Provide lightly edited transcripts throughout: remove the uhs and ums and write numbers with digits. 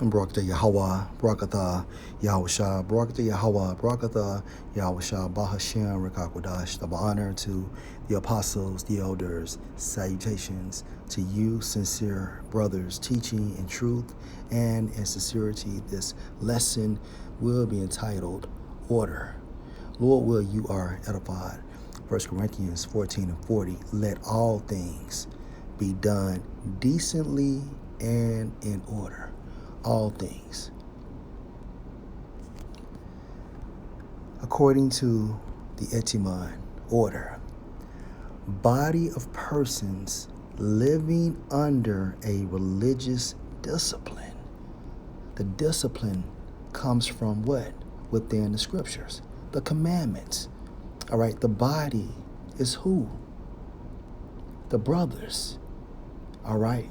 and Barakatah Yahweh, Barakatah Yahusha, Barakatah Yahweh, Barakatah Yahusha, Bahashem, Rekakwadash. Double honor to the apostles, the elders, salutations to you, sincere brothers, teaching in truth and in sincerity. This lesson will be entitled Order. Lord, will you are edified. 1 Corinthians 14:40. Let all things be done decently and in order. All things. According to the Etymon, order. Body of persons living under a religious discipline. The discipline comes from what? Within the scriptures. The commandments. All right, the body is who? The brothers. All right.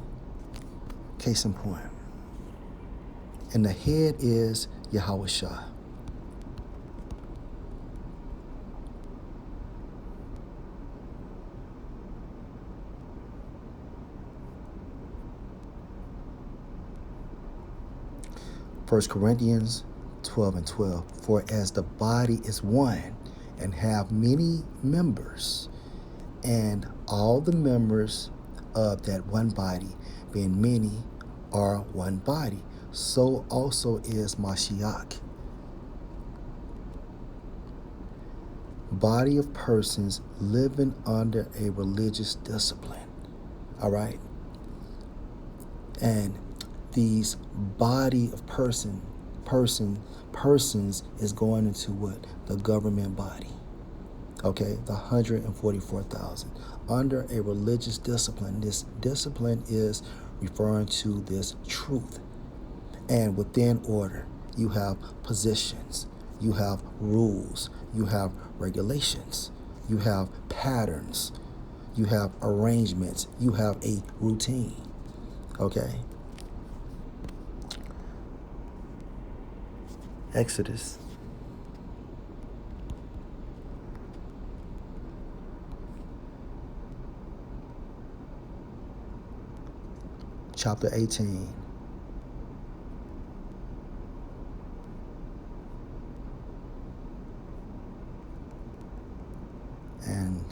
Case in point. And the head is Yahushua. First Corinthians 12:12. For as the body is one and have many members, and all the members of that one body, being many, are one body, so also is Mashiach. Body of persons living under a religious discipline. All right? And these body of persons is going into what? The government body. Okay, the 144,000 under a religious discipline. This discipline is referring to this truth. And within order, you have positions, you have rules, you have regulations, you have patterns, you have arrangements, you have a routine. Okay? Exodus chapter 18. And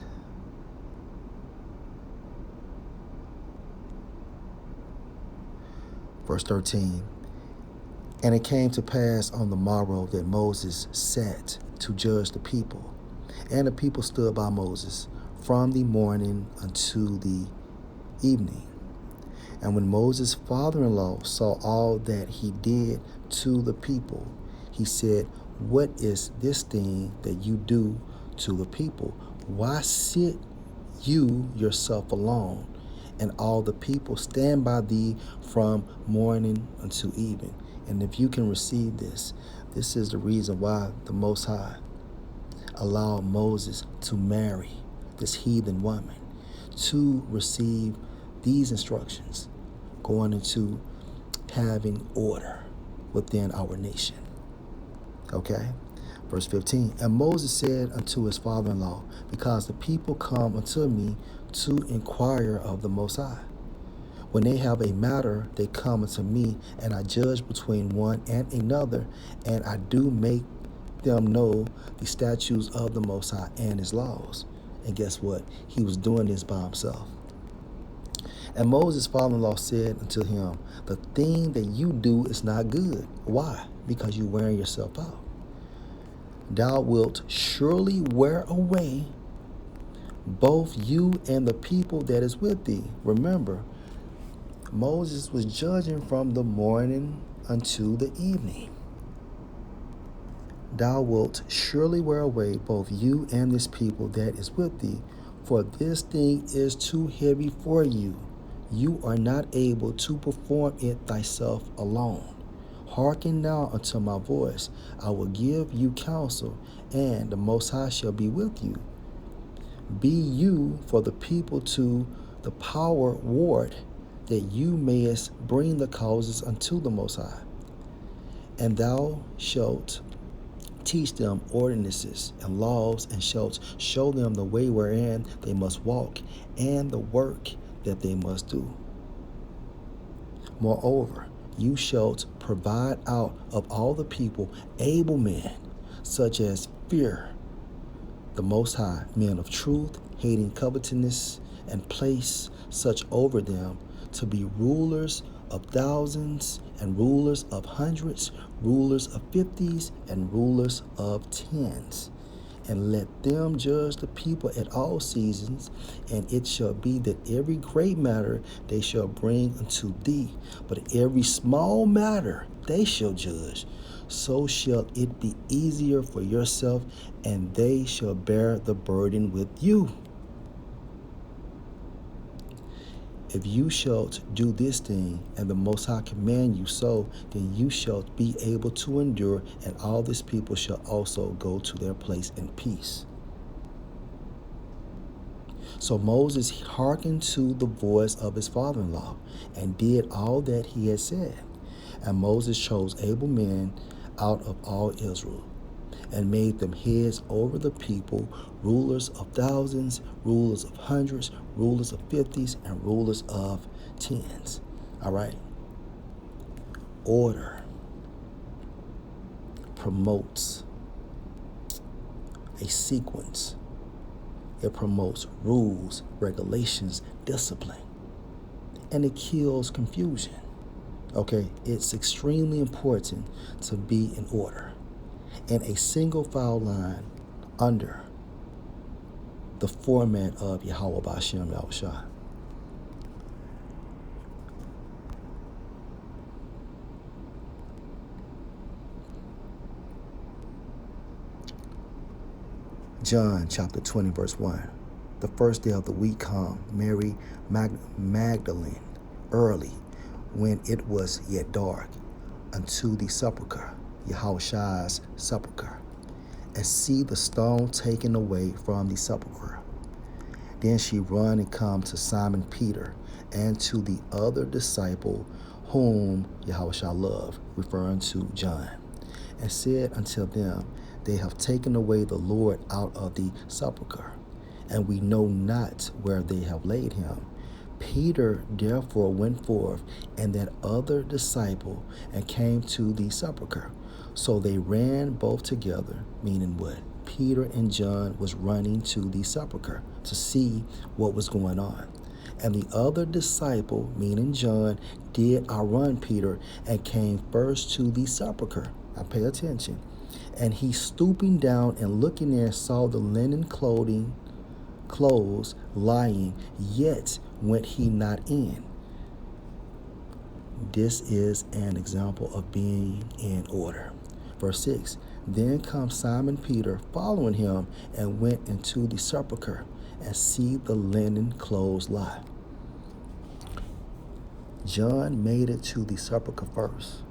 verse 13. And it came to pass on the morrow that Moses sat to judge the people. And the people stood by Moses from the morning unto the evening. And when Moses' father-in-law saw all that he did to the people, he said, What is this thing that you do to the people? Why sit you yourself alone, and all the people stand by thee from morning unto evening? And if you can receive this, this is the reason why the Most High allowed Moses to marry this heathen woman, to receive these instructions going into having order within our nation. Okay? Verse 15. And Moses said unto his father-in-law, Because the people come unto me to inquire of the Most High. When they have a matter, they come unto me, and I judge between one and another, and I do make them know the statutes of the Most High and his laws. And guess what? He was doing this by himself. And Moses' father-in-law said unto him, The thing that you do is not good. Why? Because you're wearing yourself out. Thou wilt surely wear away both you and the people that is with thee. Remember, Moses was judging from the morning unto the evening. Thou wilt surely wear away both you and this people that is with thee, for this thing is too heavy for you. You are not able to perform it thyself alone. Hearken now unto my voice. I will give you counsel, and the Most High shall be with you. Be you for the people to the power ward, that you mayest bring the causes unto the Most High. And thou shalt teach them ordinances and laws, and shalt show them the way wherein they must walk, and the work that they must do. Moreover, you shalt provide out of all the people able men, such as fear the Most High, men of truth, hating covetousness, and place such over them to be rulers of thousands and rulers of hundreds, rulers of fifties and rulers of tens. And let them judge the people at all seasons, and it shall be that every great matter they shall bring unto thee, but every small matter they shall judge. So shall it be easier for yourself, and they shall bear the burden with you. If you shalt do this thing, and the Most High command you so, then you shalt be able to endure, and all this people shall also go to their place in peace. So Moses hearkened to the voice of his father-in-law, and did all that he had said. And Moses chose able men out of all Israel, and made them heads over the people, rulers of thousands, rulers of hundreds, rulers of fifties, and rulers of tens. All right. Order promotes a sequence. It promotes rules, regulations, discipline, and it kills confusion. Okay, it's extremely important to be in order in a single file line under the format of Yahweh B'Ashem Yahushua. John chapter 20, verse 1. The first day of the week come, Mary Magdalene, early, when it was yet dark, unto the sepulchre, Yahushua's sepulchre, and see the stone taken away from the sepulchre. Then she run and come to Simon Peter and to the other disciple whom Yahushua loved, referring to John, and said unto them, They have taken away the Lord out of the sepulchre, and we know not where they have laid him. Peter therefore went forth, and that other disciple, and came to the sepulchre. So they ran both together, meaning what? Peter and John was running to the sepulchre to see what was going on. And the other disciple, meaning John, did outrun Peter and came first to the sepulchre. Now pay attention. And he, stooping down and looking there, saw the linen clothes lying, yet went he not in. This is an example of being in order. Verse 6, Then comes Simon Peter following him, and went into the sepulchre, and see the linen clothes lie. John made it to the sepulchre first.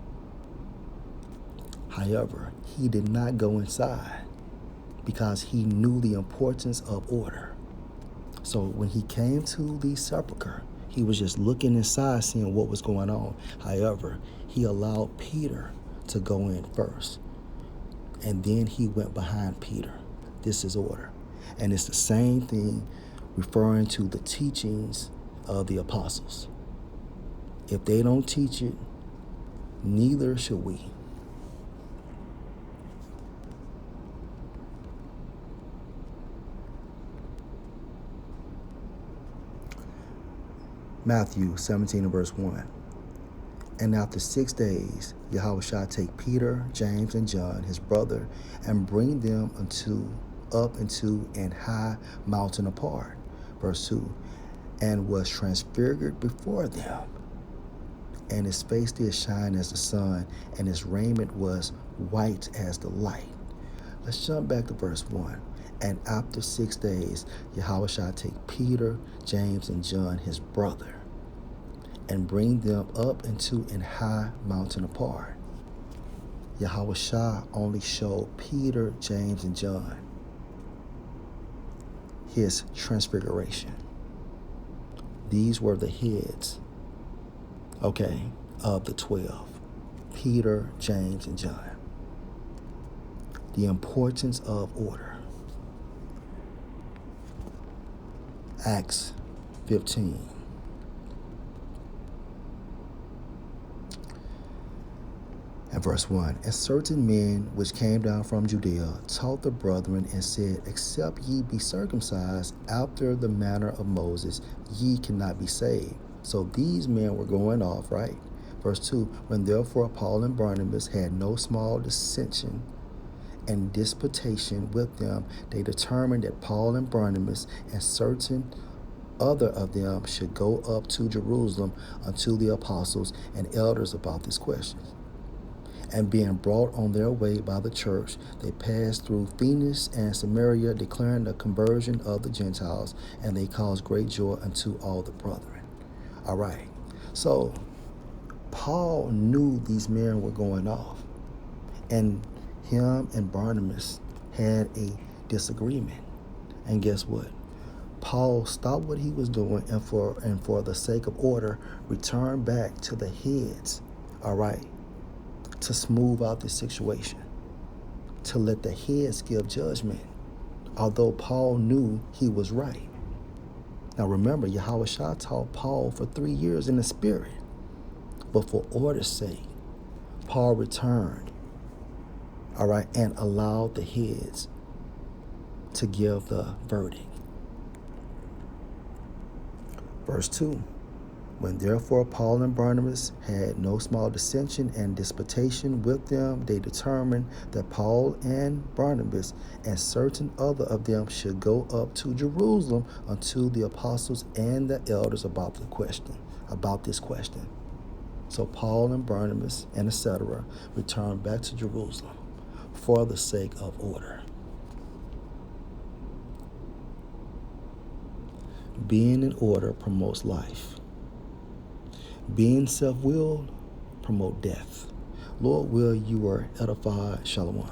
However, he did not go inside because he knew the importance of order. So when he came to the sepulchre, he was just looking inside, seeing what was going on. However, he allowed Peter to go in first, and then he went behind Peter. This is order. And it's the same thing referring to the teachings of the apostles. If they don't teach it, neither should we. Matthew 17 and verse 1. And after 6 days, Yahushua take Peter, James, and John, his brother, and bring them up into an high mountain apart. Verse 2. And was transfigured before them. And his face did shine as the sun, and his raiment was white as the light. Let's jump back to verse 1. And after 6 days, Yahushua take Peter, James, and John, his brother, and bring them up into an high mountain apart. Yahushua only showed Peter, James, and John his transfiguration. These were the heads, of the 12. Peter, James, and John. The importance of order. Acts 15. And verse 1, and certain men which came down from Judea taught the brethren and said, except ye be circumcised after the manner of Moses, ye cannot be saved. So these men were going off, right? Verse 2, when therefore Paul and Barnabas had no small dissension and disputation with them, they determined that Paul and Barnabas and certain other of them should go up to Jerusalem unto the apostles and elders about this question. And being brought on their way by the church, they passed through Phoenicia and Samaria, declaring the conversion of the Gentiles, and they caused great joy unto all the brethren. All right. So Paul knew these men were going off, and him and Barnabas had a disagreement. And guess what? Paul stopped what he was doing and for the sake of order, returned back to the heads, all right, to smooth out the situation, to let the heads give judgment, although Paul knew he was right. Now remember, Yahushua taught Paul for 3 years in the Spirit, but for order's sake, Paul returned, all right, and allowed the heads to give the verdict. Verse 2, when therefore Paul and Barnabas had no small dissension and disputation with them, they determined that Paul and Barnabas and certain other of them should go up to Jerusalem unto the apostles and the elders about this question. So Paul and Barnabas and etc. returned back to Jerusalem for the sake of order. Being in order promotes life. Being self-willed promote death. Lord will you are edified. Shalom.